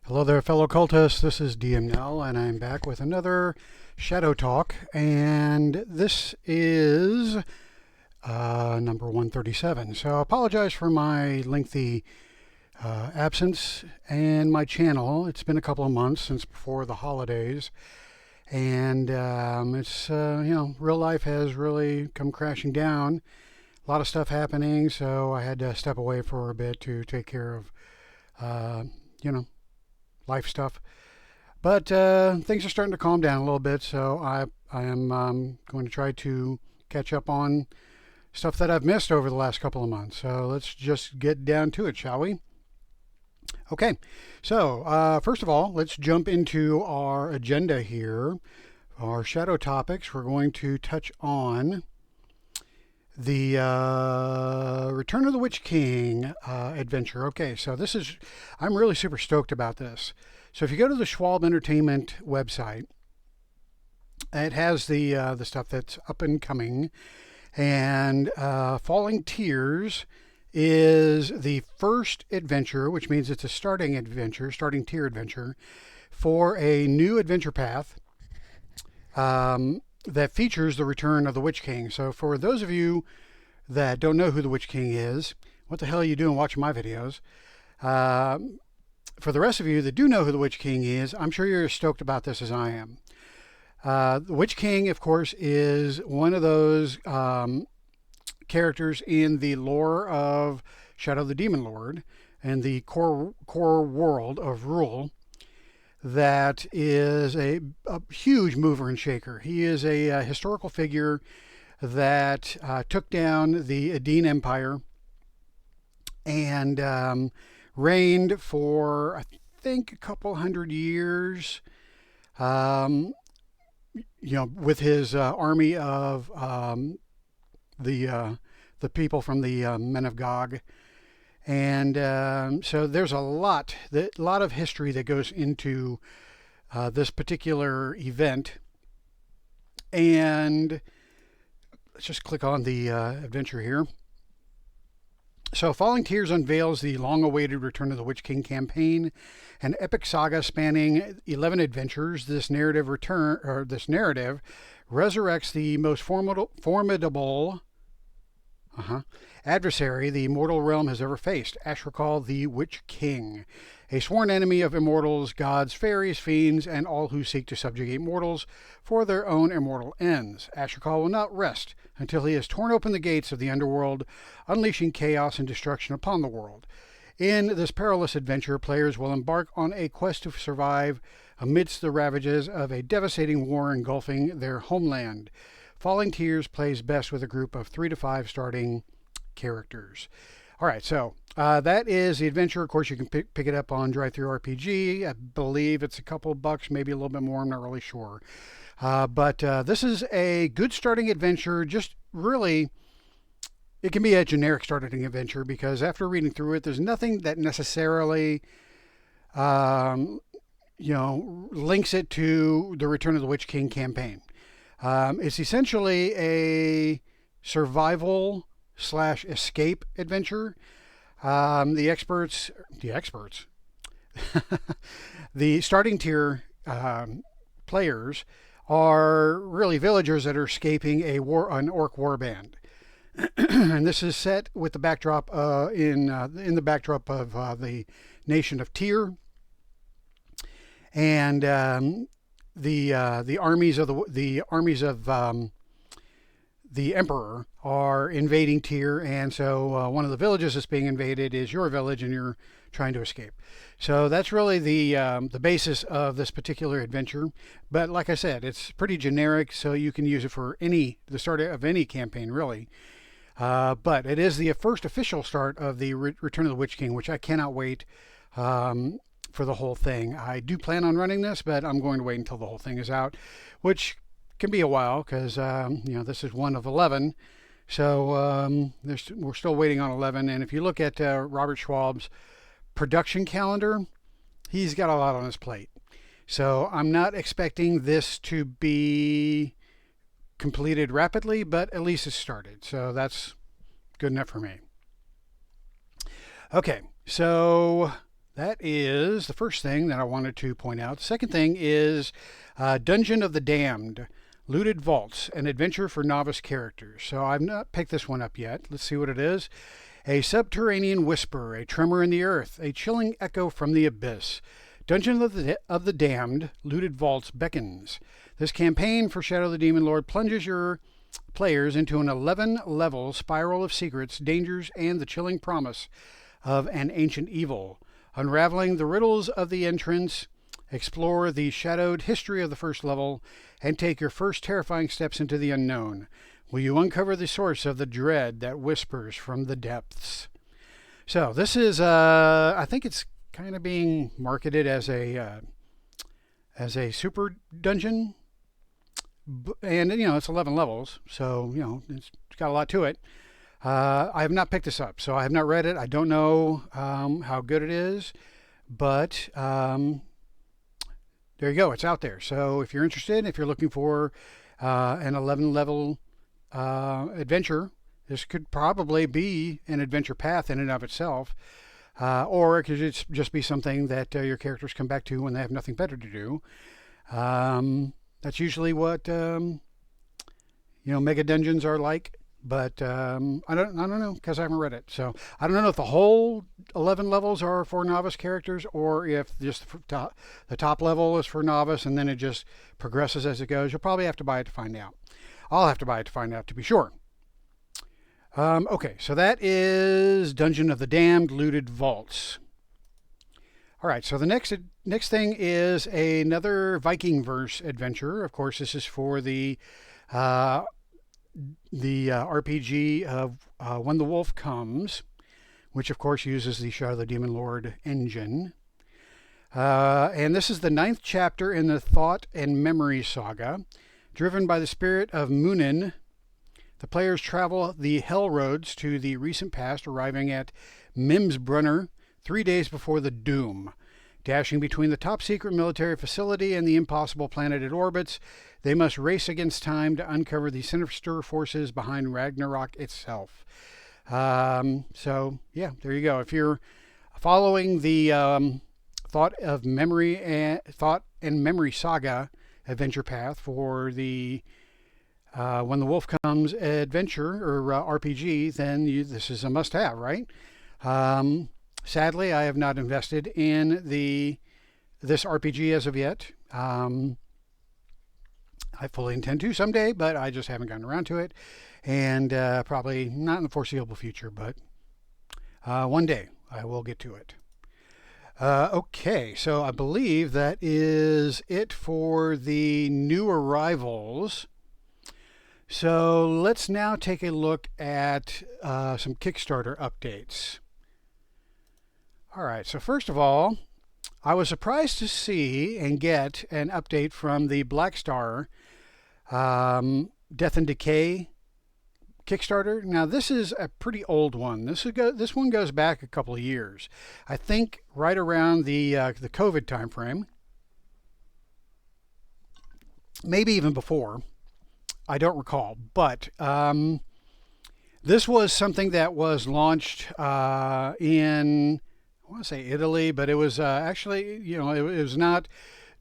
Hello there, fellow cultists. This is DM Nell, and I'm back with another Shadow Talk. And this is number 137. So I apologize for my lengthy absence and my channel. It's been a couple of months since before the holidays. And it's, real life has really come crashing down. A lot of stuff happening, so I had to step away for a bit to take care of, life stuff. But things are starting to calm down a little bit, so I am going to try to catch up on stuff that I've missed over the last couple of months. So let's just get down to it, shall we? Okay, so first of all, let's jump into our agenda here. Our shadow topics, we're going to touch on the Return of the Witch King adventure. Okay, so I'm really super stoked about this. So if you go to the Schwab Entertainment website, it has the stuff that's up and coming, and Falling Tears is the first adventure, which means it's a starting tier adventure for a new adventure path. That features the return of the Witch King. So for those of you that don't know who the Witch King is, what the hell are you doing watching my videos? For the rest of you that do know who the Witch King is, I'm sure you're as stoked about this as I am. The Witch King, of course, is one of those characters in the lore of Shadow the Demon Lord and the core world of Rule. That is a huge mover and shaker. He is a historical figure that took down the Adene Empire and reigned for, I think, a couple hundred years, with his army of the people from the Men of Gog. And so there's a lot of history that goes into this particular event. And let's just click on the adventure here. So Falling Tears unveils the long-awaited Return of the Witch King campaign, an epic saga spanning 11 adventures. This narrative resurrects the most formidable adversary the mortal realm has ever faced, Ashrakal the Witch King, a sworn enemy of immortals, gods, fairies, fiends, and all who seek to subjugate mortals for their own immortal ends. Ashrakal will not rest until he has torn open the gates of the underworld, unleashing chaos and destruction upon the world. In this perilous adventure, players will embark on a quest to survive amidst the ravages of a devastating war engulfing their homeland. Falling Tears plays best with a group of 3 to 5 starting characters. All right, so that is the adventure. Of course, you can pick it up on DriveThruRPG. I believe it's a couple bucks, maybe a little bit more. I'm not really sure. But this is a good starting adventure. Just really, it can be a generic starting adventure because after reading through it, there's nothing that necessarily, links it to the Return of the Witch King campaign. It's essentially a survival / escape adventure. The starting tier players are really villagers that are escaping an orc warband. And this is set with the backdrop in the backdrop of the nation of Tyr, and the armies of the Emperor are invading Tyr, and so one of the villages that's being invaded is your village, and you're trying to escape. So that's really the basis of this particular adventure. But like I said, it's pretty generic, so you can use it for the start of any campaign, really. But it is the first official start of the Return of the Witch King, which I cannot wait for the whole thing. I do plan on running this, but I'm going to wait until the whole thing is out, which can be a while because this is one of 11. So we're still waiting on 11. And if you look at Robert Schwab's production calendar, he's got a lot on his plate. So I'm not expecting this to be completed rapidly, but at least it's started. So that's good enough for me. Okay, so that is the first thing that I wanted to point out. The second thing is Dungeon of the Damned, Looted Vaults, an adventure for novice characters. So I've not picked this one up yet. Let's see what it is. A subterranean whisper, a tremor in the earth, a chilling echo from the abyss. Dungeon of the Damned, Looted Vaults beckons. This campaign for Shadow the Demon Lord plunges your players into an 11-level spiral of secrets, dangers, and the chilling promise of an ancient evil. Unraveling the riddles of the entrance, explore the shadowed history of the first level, and take your first terrifying steps into the unknown. Will you uncover the source of the dread that whispers from the depths? So this is, I think it's kind of being marketed as a super dungeon, and it's 11 levels, so it's got a lot to it. I have not picked this up, so I have not read it. I don't know how good it is, but there you go. It's out there. So if you're interested, if you're looking for an 11-level adventure, this could probably be an adventure path in and of itself, or it could just be something that your characters come back to when they have nothing better to do. That's usually what mega dungeons are like. But I don't know because I haven't read it. So I don't know if the whole 11 levels are for novice characters or if just the top level is for novice and then it just progresses as it goes. You'll probably have to buy it to find out. I'll have to buy it to find out to be sure. Okay, so that is Dungeon of the Damned, Looted Vaults. All right, so the next thing is another Viking verse adventure. Of course, this is for the RPG of When the Wolf Comes, which of course uses the Shadow of the Demon Lord engine. And this is the 9th chapter in the Thought and Memory saga. Driven by the spirit of Munin, the players travel the hell roads to the recent past, arriving at Mimsbrunner 3 days before the doom. Dashing between the top secret military facility and the impossible planet it orbits, they must race against time to uncover the sinister forces behind Ragnarok itself. So, yeah, there you go. If you're following the Thought and Memory saga adventure path for the When the Wolf Comes adventure or RPG, then this is a must-have, right? Sadly, I have not invested in this RPG as of yet. I fully intend to someday, but I just haven't gotten around to it, and probably not in the foreseeable future, but one day I will get to it. Okay, so I believe that is it for the new arrivals. So let's now take a look at some Kickstarter updates. All right, so first of all, I was surprised to see and get an update from the Black Star Death and Decay Kickstarter. Now, this is a pretty old one. This one goes back a couple of years. I think right around the COVID time frame, maybe even before. I don't recall, but this was something that was launched in, I want to say Italy, but it was actually, it was not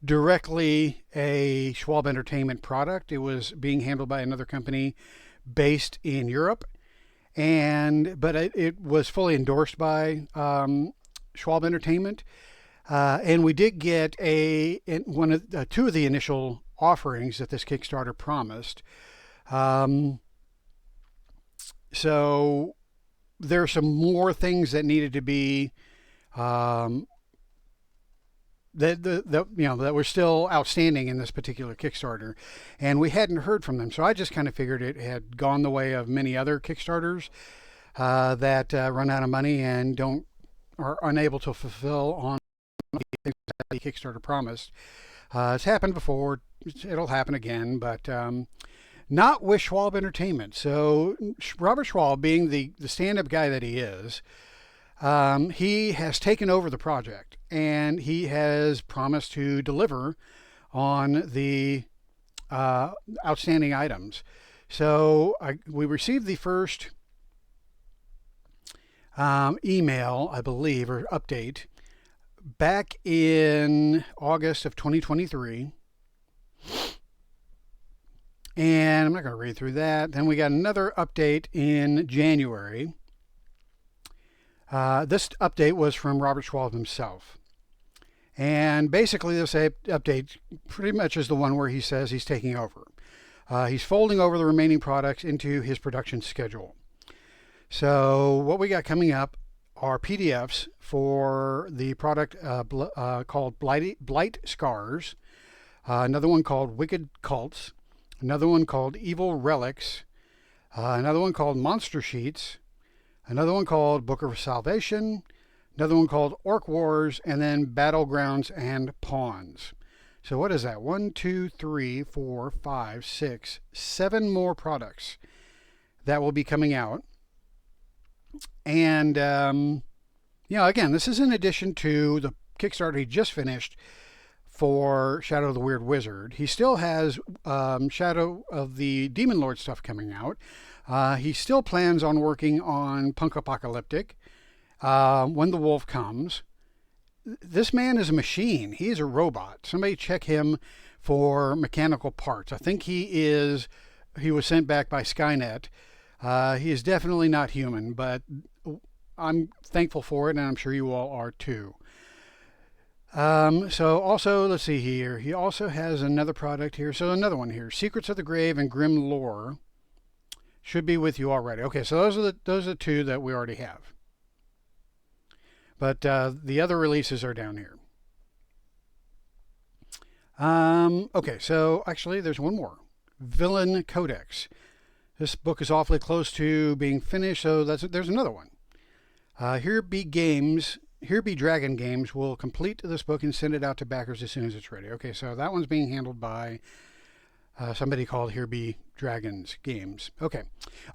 directly a Schwab Entertainment product. It was being handled by another company based in Europe, but it was fully endorsed by Schwab Entertainment, and we did get two of the initial offerings that this Kickstarter promised. So there are some more things that needed to be that were still outstanding in this particular Kickstarter, and we hadn't heard from them. So I just kind of figured it had gone the way of many other Kickstarters that run out of money and are unable to fulfill on the things that the Kickstarter promised. It's happened before. It'll happen again, but not with Schwab Entertainment. So Robert Schwab, being the stand-up guy that he is, he has taken over the project, and he has promised to deliver on the outstanding items. So we received the first email, I believe, or update back in August of 2023. And I'm not going to read through that. Then we got another update in January. This update was from Robert Schwab himself. And basically, this update pretty much is the one where he says he's taking over. He's folding over the remaining products into his production schedule. So what we got coming up are PDFs for the product called Blight Scars, another one called Wicked Cults, another one called Evil Relics, another one called Monster Sheets, another one called Book of Salvation, another one called Orc Wars, and then Battlegrounds and Pawns. So what is that? 1, 2, 3, 4, 5, 6, 7 more products that will be coming out. And, again, this is in addition to the Kickstarter he just finished for Shadow of the Weird Wizard. He still has Shadow of the Demon Lord stuff coming out. He still plans on working on Punk Apocalyptic When the Wolf Comes. This man is a machine. He is a robot. Somebody check him for mechanical parts. I think he was sent back by Skynet. He is definitely not human, but I'm thankful for it, and I'm sure you all are too. So also, let's see here. He also has another product here. So another one here, Secrets of the Grave and Grim Lore, should be with you already. Okay, so those are the two that we already have. But the other releases are down here. Okay, so actually there's one more, Villain Codex. This book is awfully close to being finished, so there's another one. Here Be Dragon Games will complete this book and send it out to backers as soon as it's ready. Okay, so that one's being handled by somebody called Here Be Dragons Games. Okay,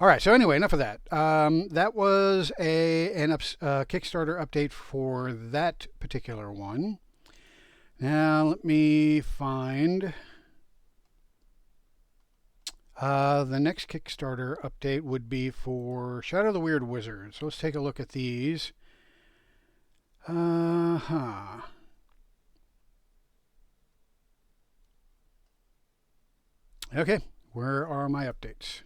all right. So anyway, enough of that. That was a Kickstarter update for that particular one. Now let me find. The next Kickstarter update would be for Shadow of the Weird Wizard. So let's take a look at these. Okay, where are my updates?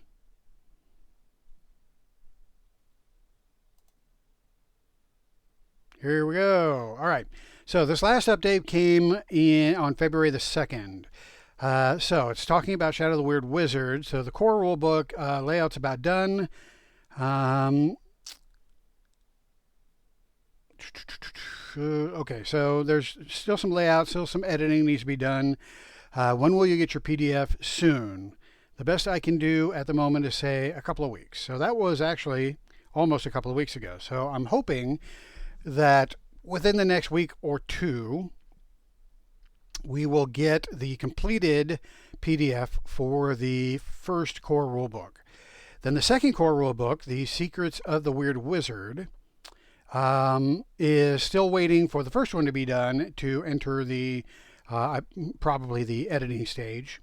Here we go. All right. So this last update came in on February the 2nd. So it's talking about Shadow of the Weird Wizard. So the core rulebook layout's about done. Okay, so there's still some layout, still some editing needs to be done. When will you get your PDF? Soon. The best I can do at the moment is say a couple of weeks. So that was actually almost a couple of weeks ago. So I'm hoping that within the next week or two, we will get the completed PDF for the first core rulebook. Then the second core rulebook, the Secrets of the Weird Wizard, is still waiting for the first one to be done to enter the probably the editing stage.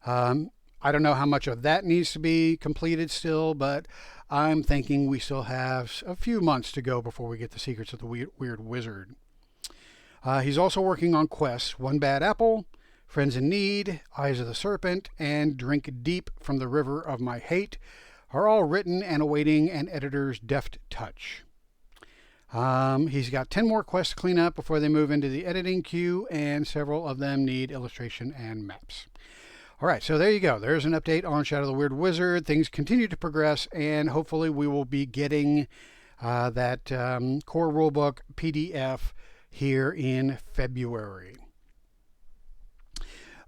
I don't know how much of that needs to be completed still, but I'm thinking we still have a few months to go before we get the Secrets of the Weird Wizard. He's also working on quests One Bad Apple, Friends in Need, Eyes of the Serpent, and Drink Deep from the River of My Hate are all written and awaiting an editor's deft touch. He's got 10 more quests to clean up before they move into the editing queue, and several of them need illustration and maps. All right, so there you go. There's an update on Shadow of the Weird Wizard. Things continue to progress, and hopefully we will be getting that core rulebook PDF here in February.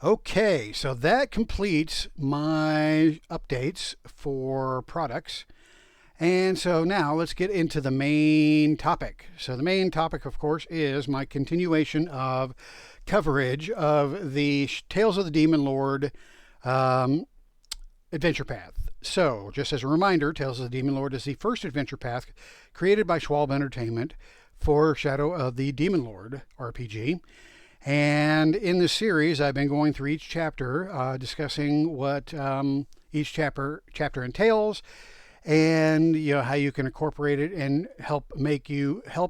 Okay, so that completes my updates for products. And so now let's get into the main topic. So the main topic, of course, is my continuation of coverage of the Tales of the Demon Lord adventure path. So just as a reminder, Tales of the Demon Lord is the first adventure path created by Schwab Entertainment for Shadow of the Demon Lord RPG. And in this series, I've been going through each chapter, discussing what each chapter entails, and how you can incorporate it and help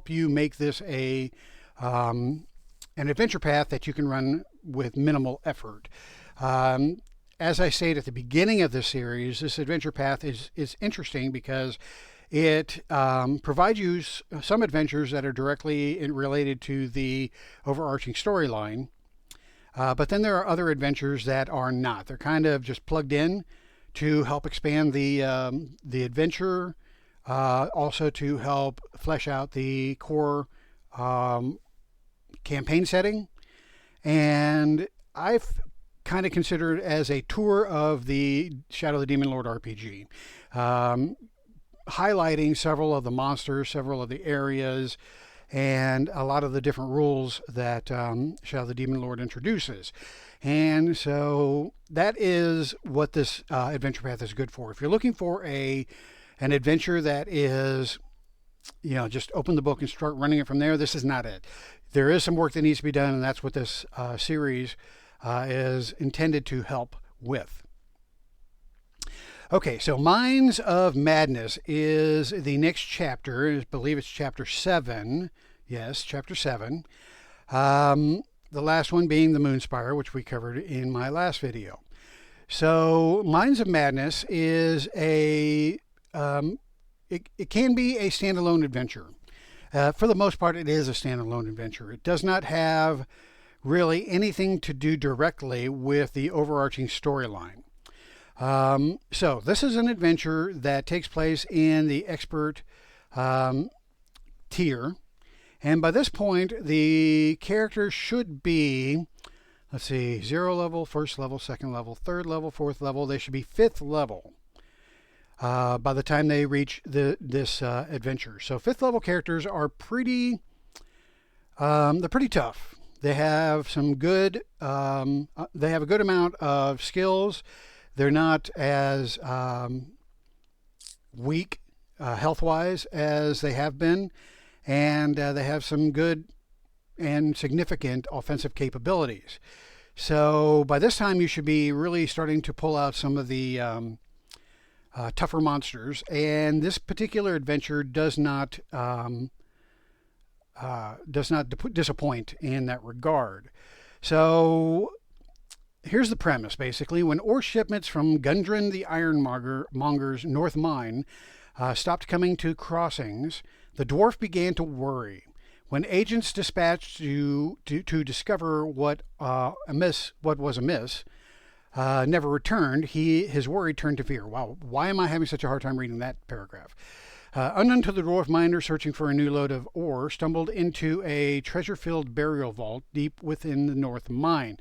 you make this a an adventure path that you can run with minimal effort. As I said at the beginning of this series, this adventure path is interesting because it provides you some adventures that are directly related to the overarching storyline. But then there are other adventures that are not. They're kind of just plugged in to help expand the adventure, also to help flesh out the core campaign setting. And I've kind of considered it as a tour of the Shadow of the Demon Lord RPG, highlighting several of the monsters, several of the areas, and a lot of the different rules that Shadow of the Demon Lord introduces. And so that is what this adventure path is good for. If you're looking for an adventure that is, just open the book and start running it from there, this is not it. There is some work that needs to be done, and that's what this series is intended to help with. Okay, so Minds of Madness is the next chapter. I believe it's chapter 7. Yes, chapter 7. The last one being the Moonspire, which we covered in my last video. So Minds of Madness is it can be a standalone adventure. For the most part, it is a standalone adventure. It does not have really anything to do directly with the overarching storyline. So this is an adventure that takes place in the expert tier. And by this point, the character should be, let's see, 0 level, 1st level, 2nd level, 3rd level, 4th level. They should be 5th level by the time they reach this adventure. So 5th level characters are pretty, they're pretty tough. They have some good, they have a good amount of skills. They're not as weak health-wise as they have been, and they have some good and significant offensive capabilities. So by this time, you should be really starting to pull out some of the tougher monsters, and this particular adventure does not disappoint in that regard. So here's the premise, basically. When ore shipments from Gundren the Ironmonger's North Mine stopped coming to crossings, the dwarf began to worry. When agents dispatched to discover what was amiss never returned, his worry turned to fear. Wow, why am I having such a hard time reading that paragraph? Unknown to the dwarf miner searching for a new load of ore, stumbled into a treasure-filled burial vault deep within the North Mine.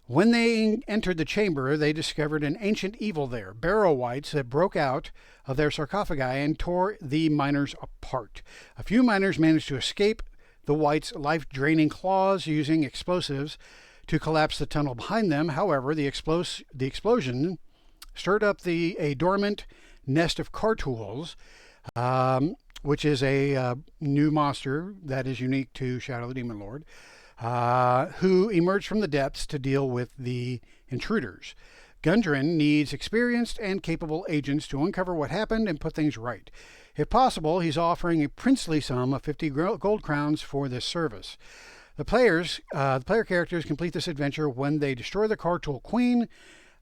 When they entered the chamber, they discovered an ancient evil there, barrow wights that broke out of their sarcophagi and tore the miners apart. A few miners managed to escape the wights' life-draining claws using explosives to collapse the tunnel behind them. However, the explosion stirred up a dormant nest of Cartools, which is a new monster that is unique to Shadow of the Demon Lord, who emerged from the depths to deal with the intruders. Gundren needs experienced and capable agents to uncover what happened and put things right. If possible, he's offering a princely sum of 50 gold crowns for this service. The player characters complete this adventure when they destroy the Cartool Queen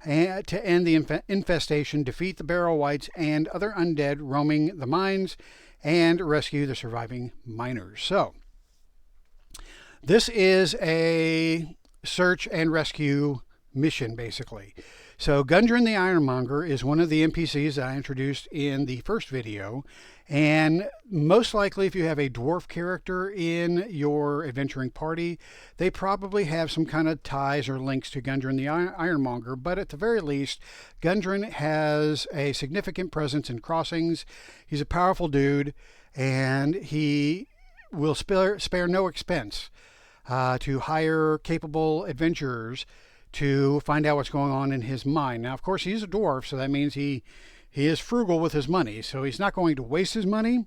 to end the infestation, defeat the barrow wights and other undead roaming the mines, and rescue the surviving miners. So, this is a search and rescue mission, basically. So Gundren the Ironmonger is one of the NPCs that I introduced in the first video, and most likely if you have a dwarf character in your adventuring party, they probably have some kind of ties or links to Gundren the Ironmonger, but at the very least, Gundren has a significant presence in crossings. He's a powerful dude, and he will spare no expense to hire capable adventurers to find out what's going on in his mind. Now, of course, he's a dwarf, so that means he is frugal with his money, so he's not going to waste his money,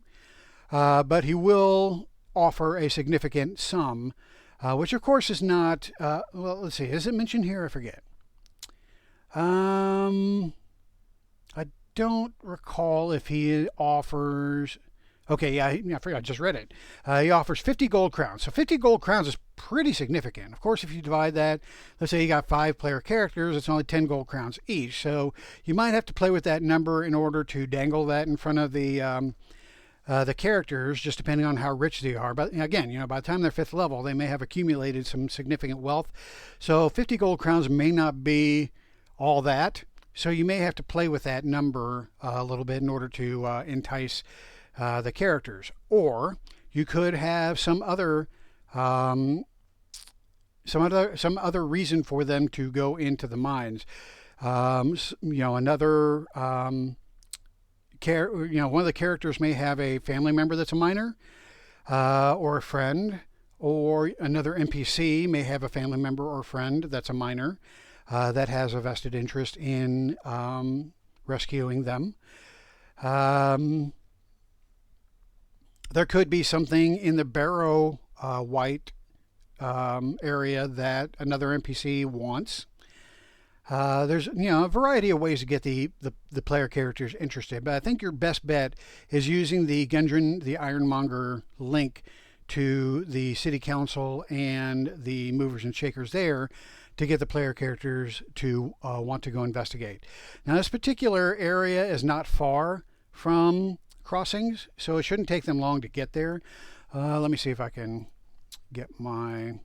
but he will offer a significant sum, which, of course, is not, well, let's see, is it mentioned here? I forget. I don't recall if he offers Okay, yeah, I forgot. I just read it. He offers 50 gold crowns. So 50 gold crowns is pretty significant. Of course, if you divide that, let's say you got 5 player characters, it's only 10 gold crowns each. So you might have to play with that number in order to dangle that in front of the characters, just depending on how rich they are. But again, by the time they're 5th level, they may have accumulated some significant wealth. So 50 gold crowns may not be all that. So you may have to play with that number a little bit in order to entice the characters, or you could have some other reason for them to go into the mines. Another one of the characters may have a family member that's a miner, or a friend, or another NPC may have a family member or friend that's a miner that has a vested interest in rescuing them. There could be something in the Barrow White area that another NPC wants. There's a variety of ways to get the player characters interested, but I think your best bet is using the Gundren the Ironmonger link to the City Council and the movers and shakers there to get the player characters to want to go investigate. Now, this particular area is not far from crossings, so it shouldn't take them long to get there. Let me see if I can get my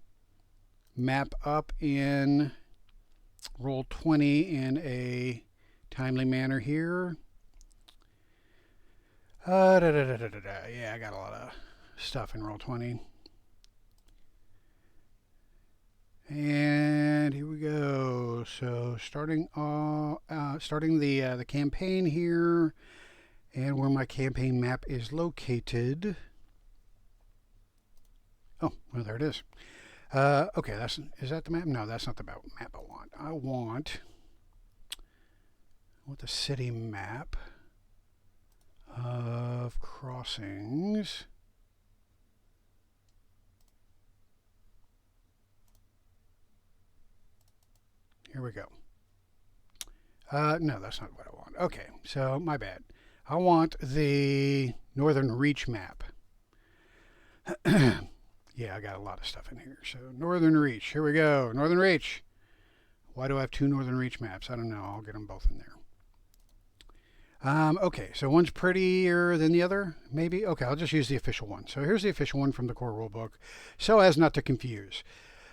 map up in Roll20 in a timely manner here. Yeah, I got a lot of stuff in Roll20. And here we go. So starting the campaign here, and where my campaign map is located. Oh, well, there it is. Okay, is that the map? No, that's not the map I want. I want the city map of crossings. Here we go. No, that's not what I want. Okay, so my bad. I want the Northern Reach map. Yeah, I got a lot of stuff in here. So Northern Reach, here we go. Northern Reach. Why do I have 2 Northern Reach maps? I don't know. I'll get them both in there. Okay, so one's prettier than the other, maybe? Okay, I'll just use the official one. So here's the official one from the core rulebook, so as not to confuse.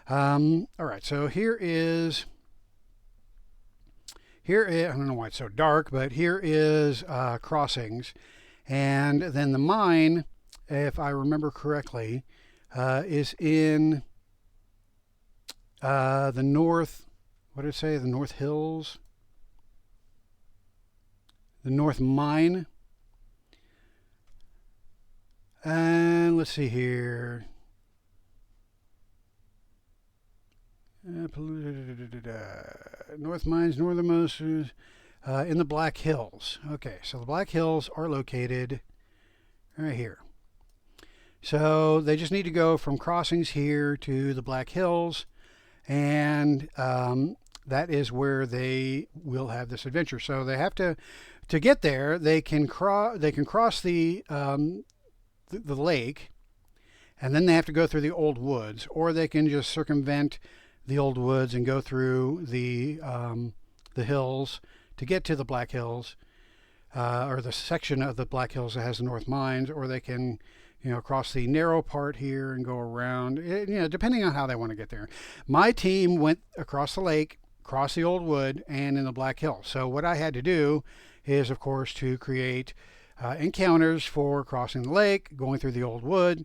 All right, so here is, I don't know why it's so dark, but here is crossings. And then the mine, if I remember correctly, is in the north, what did it say? The North Hills? The North Mine. And let's see here. North Mines, northernmost, in the Black Hills. Okay, so the Black Hills are located right here. So they just need to go from crossings here to the Black Hills, and that is where they will have this adventure. So they have to get there. They can cross the lake, and then they have to go through the old woods, or they can just circumvent the old woods and go through the hills to get to the Black Hills, or the section of the Black Hills that has the North Mines, or they can cross the narrow part here and go around, depending on how they want to get there. My team went across the lake, across the old wood, and in the Black Hills. So what I had to do is, of course, to create encounters for crossing the lake, going through the old wood,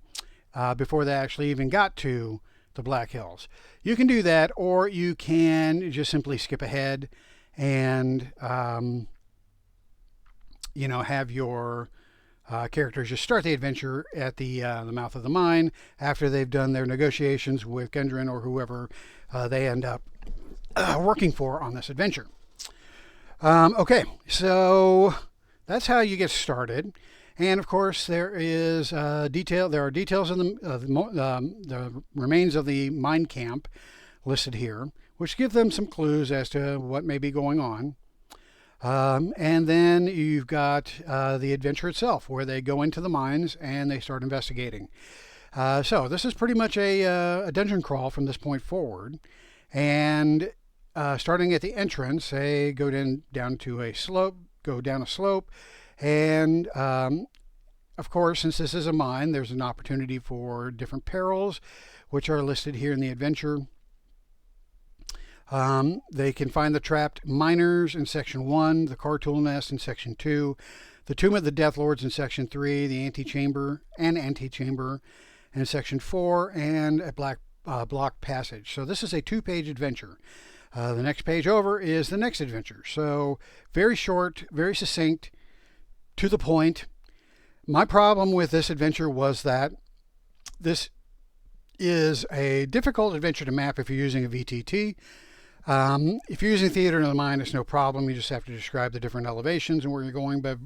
before they actually even got to the Black Hills. You can do that, or you can just simply skip ahead and have your characters just start the adventure at the mouth of the mine after they've done their negotiations with Gundren or whoever they end up working for on this adventure. Okay, so that's how you get started. And of course, there is details of the remains of the mine camp listed here, which give them some clues as to what may be going on. And then you've got the adventure itself, where they go into the mines and they start investigating. So this is pretty much a dungeon crawl from this point forward. And starting at the entrance, they go down to a slope, go down a slope, and of course, since this is a mine, there's an opportunity for different perils, which are listed here in the adventure. They can find the trapped miners in Section 1, the car tool nest in Section 2, the Tomb of the Death Lords in Section 3, the antechamber in Section 4, and a block passage. So this is a 2-page adventure. The next page over is the next adventure. So very short, very succinct, to the point. My problem with this adventure was that this is a difficult adventure to map if you're using a VTT. If you're using Theater of the Mind, it's no problem. You just have to describe the different elevations and where you're going. But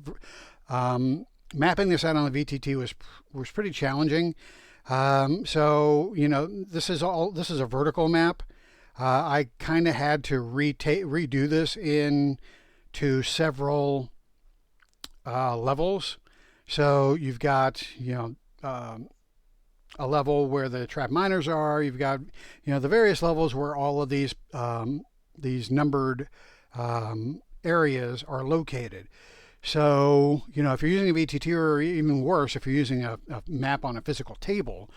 mapping this out on the VTT was pretty challenging. So this is a vertical map. I kind of had to redo this into several levels. So you've got a level where the trapped miners are. You've got the various levels where all of these numbered areas are located. So if you're using a VTT, or even worse, if you're using a map on a physical table,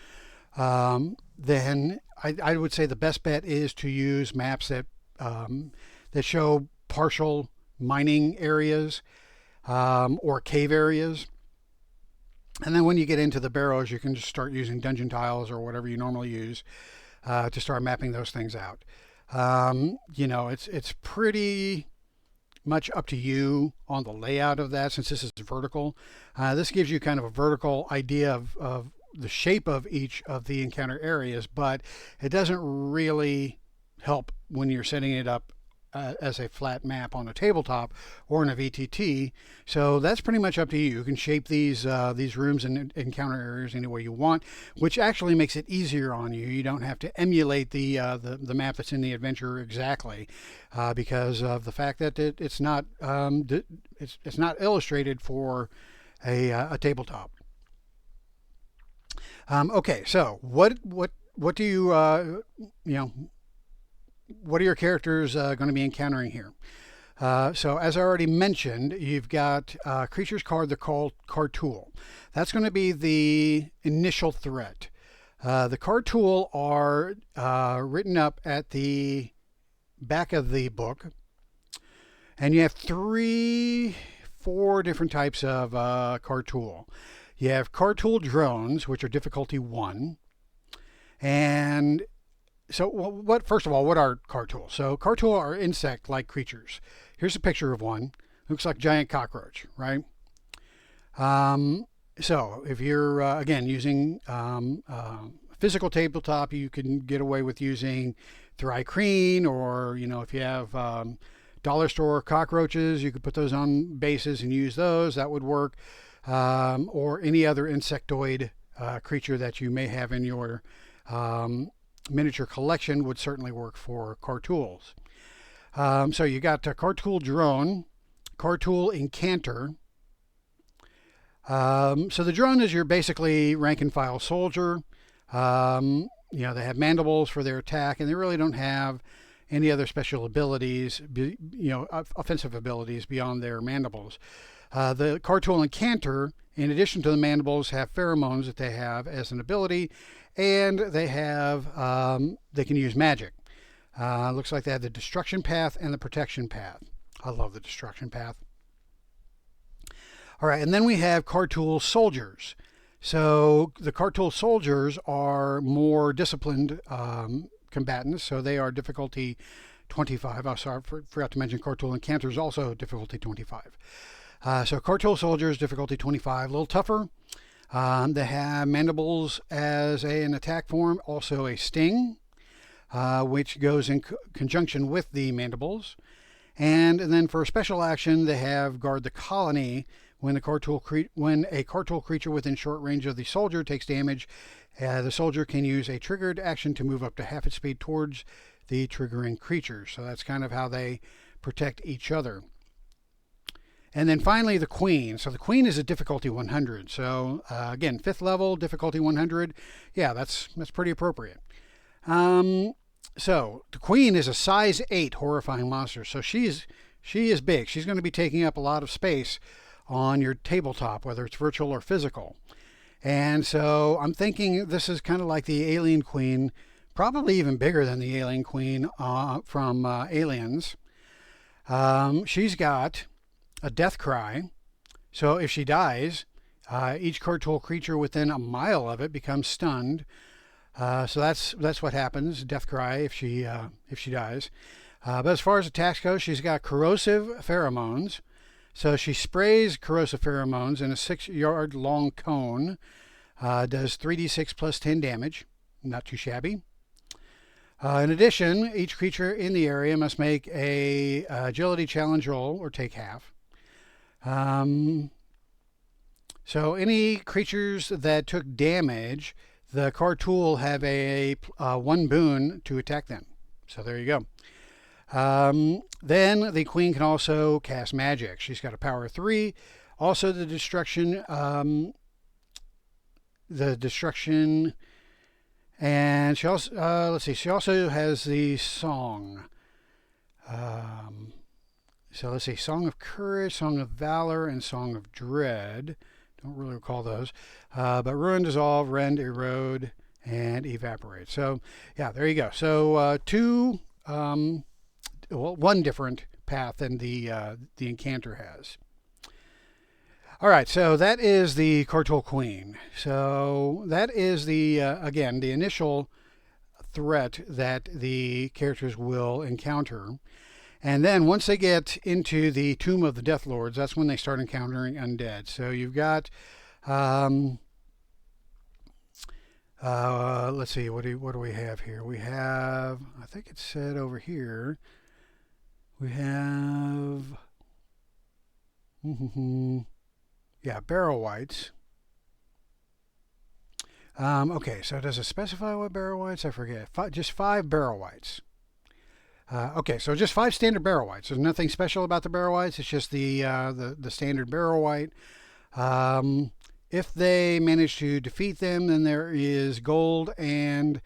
then I would say the best bet is to use maps that show partial mining areas or cave areas. And then when you get into the barrows, you can just start using dungeon tiles or whatever you normally use to start mapping those things out. It's pretty much up to you on the layout of that, since this is vertical. This gives you kind of a vertical idea of the shape of each of the encounter areas, but it doesn't really help when you're setting it up as a flat map on a tabletop or in a VTT. So that's pretty much up to you. You can shape these rooms and encounter areas any way you want, which actually makes it easier on you. You don't have to emulate the map that's in the adventure exactly, because of the fact that it's not illustrated for a tabletop. Okay, so what do you what are your characters going to be encountering here? So as I already mentioned, you've got creatures card. They're called Cartool. That's going to be the initial threat. The Cartool are written up at the back of the book, and you have 4 different types of Cartool. You have Cartool drones, which are difficulty 1, and so first of all, what are Cartool? So Cartool are insect-like creatures. Here's a picture of one. Looks like a giant cockroach, right? So if you're, again, using physical tabletop, you can get away with using Thri-kreen, or, if you have dollar store cockroaches, you could put those on bases and use those. That would work. Or any other insectoid creature that you may have in your miniature collection would certainly work for Cartools. So you got Cartool drone, Cartool incanter. So the drone is your basically rank and file soldier. They have mandibles for their attack, and they really don't have any other special abilities, offensive abilities beyond their mandibles. The Cartool incanter, in addition to the mandibles, have pheromones that they have as an ability, and they can use magic. Looks like they have the destruction path and the protection path. I love the destruction path. All right, and then we have Cartool soldiers. So the Cartool soldiers are more disciplined combatants, so they are difficulty 25. Oh, sorry, forgot to mention Cartool incanter is also difficulty 25. So Cartool soldiers, difficulty 25, a little tougher. They have mandibles as an attack form, also a sting, which goes in conjunction with the mandibles. And then for a special action, they have guard the colony. When a Cartool creature within short range of the soldier takes damage, the soldier can use a triggered action to move up to half its speed towards the triggering creature. So that's kind of how they protect each other. And then finally the Queen. So the Queen is a difficulty 100. So again, 5th level, difficulty 100. Yeah, that's pretty appropriate. So the Queen is a size 8 horrifying monster. So she is big. She's going to be taking up a lot of space on your tabletop, whether it's virtual or physical. And so I'm thinking this is kind of like the Alien Queen, probably even bigger than the Alien Queen from Aliens. She's got a death cry. So if she dies, each card tool creature within a mile of it becomes stunned. So that's what happens, death cry, if she dies. But as far as attacks go, she's got corrosive pheromones. So she sprays corrosive pheromones in a 6-yard long cone. Does 3d6 plus 10 damage. Not too shabby. In addition, each creature in the area must make a agility challenge roll or take half. So any creatures that took damage, the card tool will have a 1 boon to attack them. So there you go. Then the Queen can also cast magic. She's got a power of 3. Also the destruction, and she also, let's see, she also has the song. So let's see, Song of Courage, Song of Valor, and Song of Dread. Don't really recall those. But Ruin, Dissolve, Rend, Erode, and Evaporate. So yeah, there you go. So one different path than the Incanter has. All right, so that is the Cartool Queen. So that is the again the initial threat that the characters will encounter, and then once they get into the Tomb of the Death Lords, that's when they start encountering undead. So you've got let's see, what do we have here? We have, I think it said over here, we have yeah, barrow wights. Okay, so does it specify what barrow wights? I forget. Just 5 barrow wights. Okay, so just 5 standard barrow wights. There's nothing special about the barrow wights. It's just the standard barrow wight. If they manage to defeat them, then there is gold and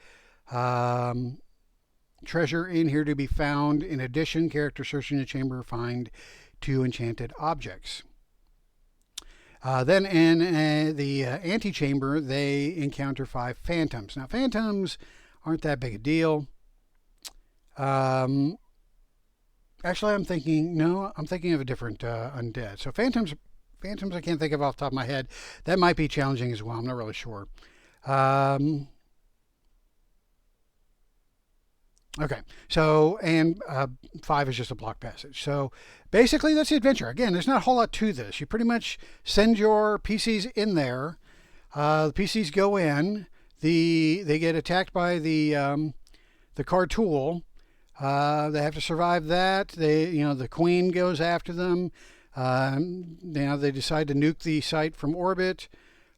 treasure in here to be found. In addition, character searching the chamber find 2 enchanted objects. Then in the antechamber, they encounter 5 phantoms. Now, phantoms aren't that big a deal. Actually, I'm thinking of a different undead. So phantoms I can't think of off the top of my head. That might be challenging as well. I'm not really sure. Okay, so, and 5 is just a block passage. So basically that's the adventure. Again, there's not a whole lot to this. You pretty much send your PCs in there. The PCs go in. They get attacked by the card tool. They have to survive that. The Queen goes after them. They decide to nuke the site from orbit.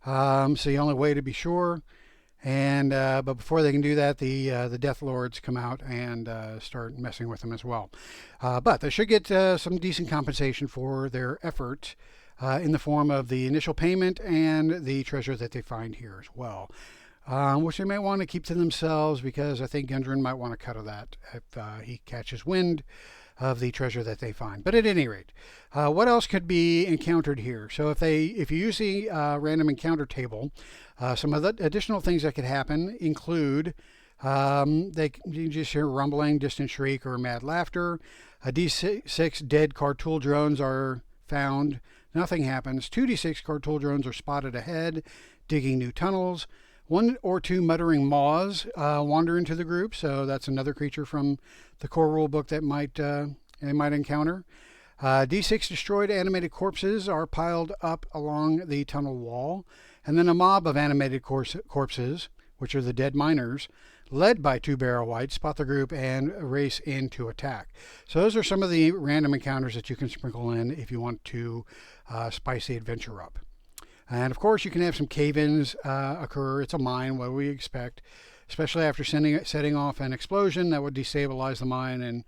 It's the only way to be sure. And but before they can do that, the Death Lords come out and start messing with them as well. But they should get some decent compensation for their effort in the form of the initial payment and the treasure that they find here as well, which they might want to keep to themselves, because I think Gundren might want a cut of that if he catches wind of the treasure that they find. But at any rate, what else could be encountered here? So if you use the random encounter table, some of the additional things that could happen include you just hear rumbling, distant shriek, or mad laughter. A D6 dead card tool drones are found. Nothing happens. 2d6 card tool drones are spotted ahead, digging new tunnels. 1 or 2 muttering maws wander into the group, so that's another creature from the core rulebook that they might encounter. D6 destroyed animated corpses are piled up along the tunnel wall, and then a mob of animated corpses, which are the dead miners, led by 2 barrow wights, spot the group and race in to attack. So those are some of the random encounters that you can sprinkle in if you want to spice the adventure up. And of course, you can have some cave-ins occur. It's a mine, what we expect, especially after setting off an explosion that would destabilize the mine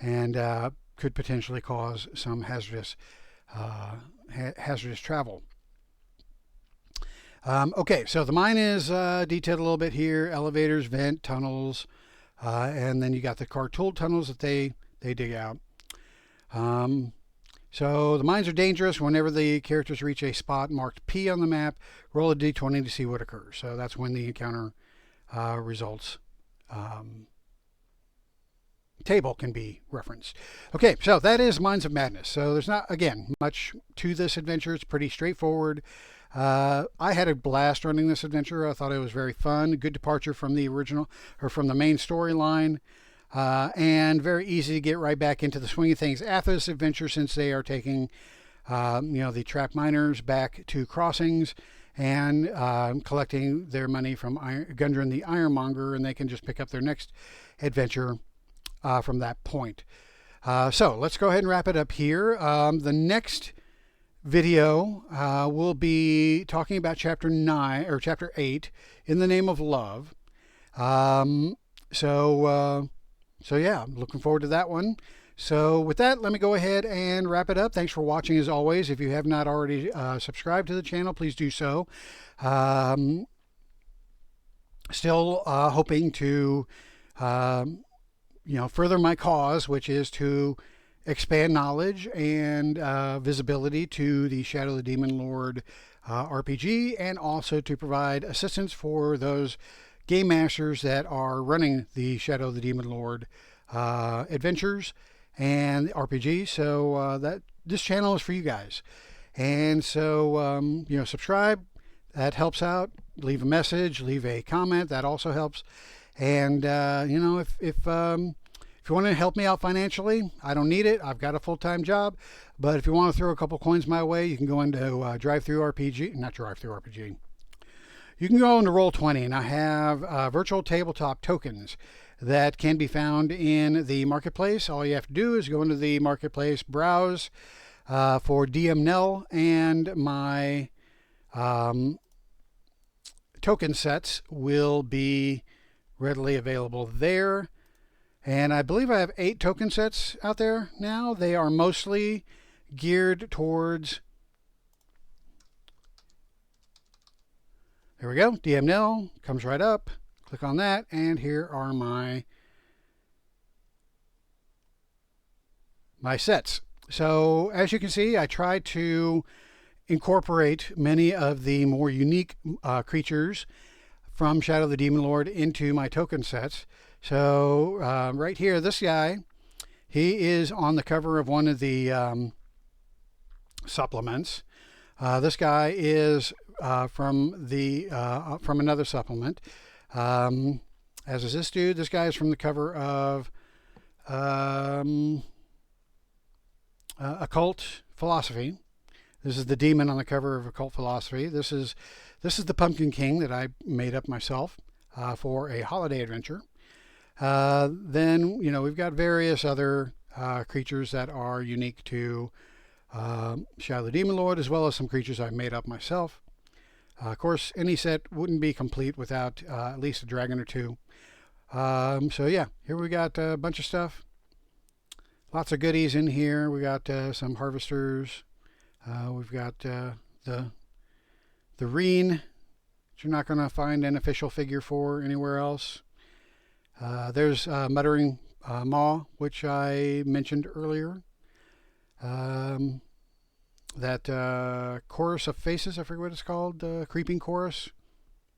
and could potentially cause some hazardous hazardous travel. Okay, so the mine is detailed a little bit here: elevators, vent, tunnels, and then you got the car tool tunnels that they dig out. So the mines are dangerous. Whenever the characters reach a spot marked P on the map, roll a d20 to see what occurs. So that's when the encounter results table can be referenced. Okay, so that is Mines of Madness. So there's not, again, much to this adventure. It's pretty straightforward. I had a blast running this adventure. I thought it was very fun. Good departure from the original, or from the main storyline. And very easy to get right back into the swing of things after this adventure, since they are taking the trapped miners back to crossings and collecting their money from Gundren the Ironmonger, and they can just pick up their next adventure from that point. So let's go ahead and wrap it up here. The next video will be talking about chapter 9 or chapter 8, In the Name of Love. So yeah, I'm looking forward to that one. So with that, let me go ahead and wrap it up. Thanks for watching as always. If you have not already subscribed to the channel, please do so. Still hoping to further my cause, which is to expand knowledge and visibility to the Shadow of the Demon Lord RPG, and also to provide assistance for those game masters that are running the Shadow of the Demon Lord adventures and RPG. So that this channel is for you guys. And so subscribe. That helps out. Leave a message, leave a comment. That also helps. And if you want to help me out financially, I don't need it. I've got a full-time job. But if you want to throw a couple coins my way, you can go into RPG. You can go into Roll20, and I have virtual tabletop tokens that can be found in the marketplace. All you have to do is go into the marketplace, browse for DM Nell, and my token sets will be readily available there. And I believe I have 8 token sets out there now. They are mostly geared towards, there we go, DM Nell comes right up. Click on that, and here are my sets. So as you can see, I tried to incorporate many of the more unique creatures from Shadow of the Demon Lord into my token sets. So right here, this guy, he is on the cover of one of the supplements. This guy is from another supplement. As is this dude. This guy is from the cover of Occult Philosophy. This is the demon on the cover of Occult Philosophy. This is the Pumpkin King that I made up myself for a holiday adventure. Then we've got various other creatures that are unique to Shadow of the Demon Lord, as well as some creatures I made up myself. Of course, any set wouldn't be complete without at least a dragon or two. So yeah, here we got a bunch of stuff. Lots of goodies in here. We got some harvesters. We've got the Reen, which you're not going to find an official figure for anywhere else. There's Muttering Maw, which I mentioned earlier. That Chorus of Faces, I forget what it's called, Creeping Chorus,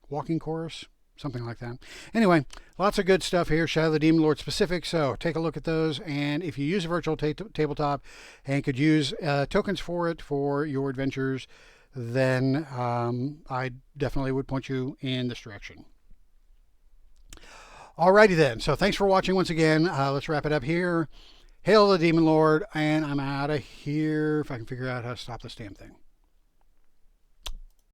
Walking Chorus, something like that. Anyway, lots of good stuff here, Shadow of the Demon Lord specific, so take a look at those, and if you use a virtual tabletop and could use tokens for it for your adventures, then I definitely would point you in this direction. Alrighty then, so thanks for watching once again. Let's wrap it up here. Hail the Demon Lord, and I'm out of here if I can figure out how to stop this damn thing.